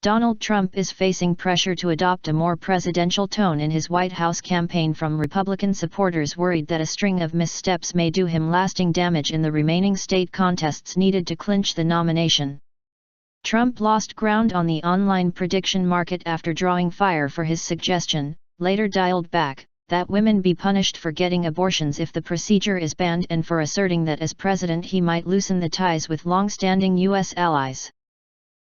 Donald Trump is facing pressure to adopt a more presidential tone in his White House campaign from Republican supporters worried that a string of missteps may do him lasting damage in the remaining state contests needed to clinch the nomination. Trump lost ground on the online prediction market after drawing fire for his suggestion, later dialed back, that women be punished for getting abortions if the procedure is banned and for asserting that as president he might loosen the ties with long-standing U.S. allies.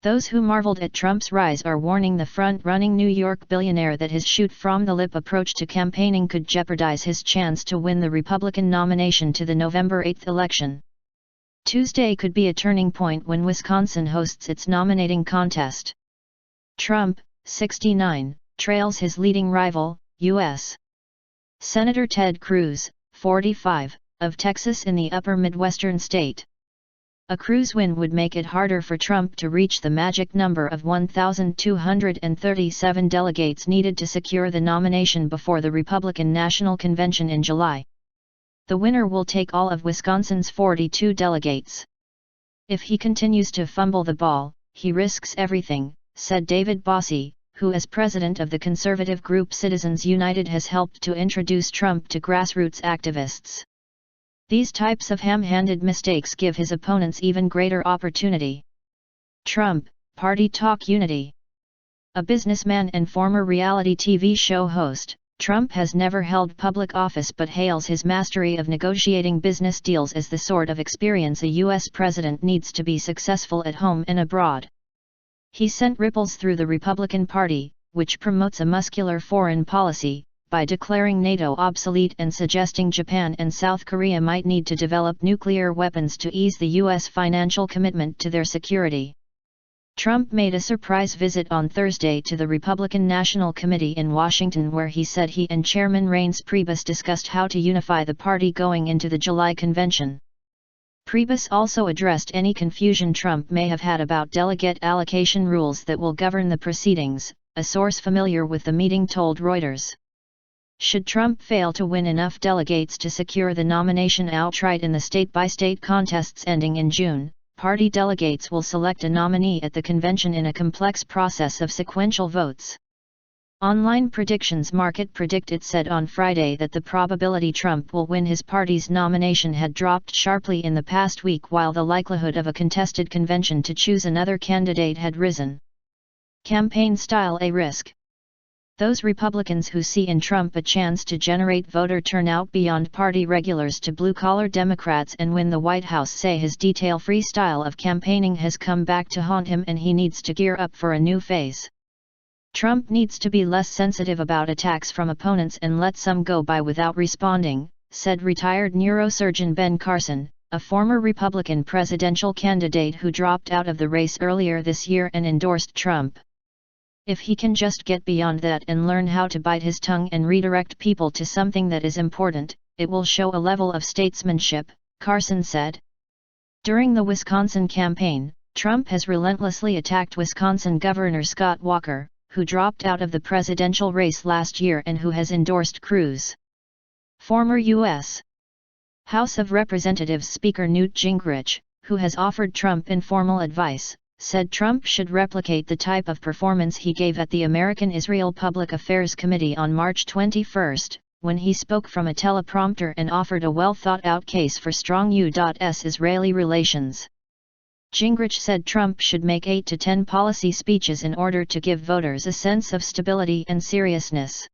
Those who marveled at Trump's rise are warning the front-running New York billionaire that his shoot-from-the-lip approach to campaigning could jeopardize his chance to win the Republican nomination to the November 8 election. Tuesday could be a turning point when Wisconsin hosts its nominating contest. Trump, 69, trails his leading rival, U.S. Senator Ted Cruz, 45, of Texas in the Upper Midwestern state. A Cruz win would make it harder for Trump to reach the magic number of 1,237 delegates needed to secure the nomination before the Republican National Convention in July. The winner will take all of Wisconsin's 42 delegates. If he continues to fumble the ball, he risks everything, said David Bossie, who as president of the conservative group Citizens United has helped to introduce Trump to grassroots activists. These types of ham-handed mistakes give his opponents even greater opportunity. Trump, Party Talk Unity. A businessman and former reality TV show host, Trump has never held public office but hails his mastery of negotiating business deals as the sort of experience a U.S. president needs to be successful at home and abroad. He sent ripples through the Republican Party, which promotes a muscular foreign policy, by declaring NATO obsolete and suggesting Japan and South Korea might need to develop nuclear weapons to ease the U.S. financial commitment to their security. Trump made a surprise visit on Thursday to the Republican National Committee in Washington where he said he and Chairman Reince Priebus discussed how to unify the party going into the July convention. Priebus also addressed any confusion Trump may have had about delegate allocation rules that will govern the proceedings, a source familiar with the meeting told Reuters. Should Trump fail to win enough delegates to secure the nomination outright in the state-by-state contests ending in June, party delegates will select a nominee at the convention in a complex process of sequential votes. Online predictions market predicted said on Friday that the probability Trump will win his party's nomination had dropped sharply in the past week while the likelihood of a contested convention to choose another candidate had risen. Campaign style a risk. Those Republicans who see in Trump a chance to generate voter turnout beyond party regulars to blue-collar Democrats and win the White House say his detail-free style of campaigning has come back to haunt him and he needs to gear up for a new phase. Trump needs to be less sensitive about attacks from opponents and let some go by without responding, said retired neurosurgeon Ben Carson, a former Republican presidential candidate who dropped out of the race earlier this year and endorsed Trump. If he can just get beyond that and learn how to bite his tongue and redirect people to something that is important, it will show a level of statesmanship, Carson said. During the Wisconsin campaign, Trump has relentlessly attacked Wisconsin Governor Scott Walker, who dropped out of the presidential race last year and who has endorsed Cruz. Former U.S. House of Representatives Speaker Newt Gingrich, who has offered Trump informal advice, said Trump should replicate the type of performance he gave at the American-Israel Public Affairs Committee on March 21, when he spoke from a teleprompter and offered a well-thought-out case for strong U.S.-Israeli relations. Gingrich said Trump should make 8 to 10 policy speeches in order to give voters a sense of stability and seriousness.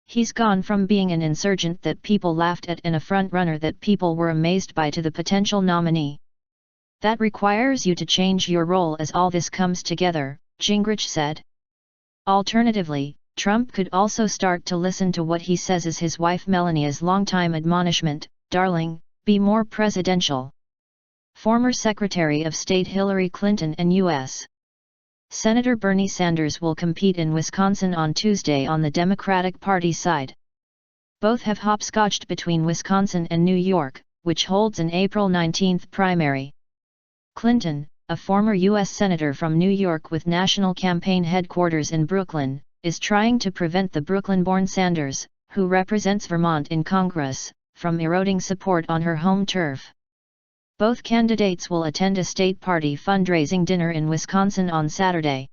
He's gone from being an insurgent that people laughed at and a front-runner that people were amazed by to the potential nominee. That requires you to change your role as all this comes together, Gingrich said. Alternatively, Trump could also start to listen to what he says is his wife Melania's longtime admonishment, "Darling, be more presidential." Former Secretary of State Hillary Clinton and U.S. Senator Bernie Sanders will compete in Wisconsin on Tuesday on the Democratic Party side. Both have hopscotched between Wisconsin and New York, which holds an April 19 primary. Clinton, a former U.S. Senator from New York with national campaign headquarters in Brooklyn, is trying to prevent the Brooklyn-born Sanders, who represents Vermont in Congress, from eroding support on her home turf. Both candidates will attend a state party fundraising dinner in Wisconsin on Saturday.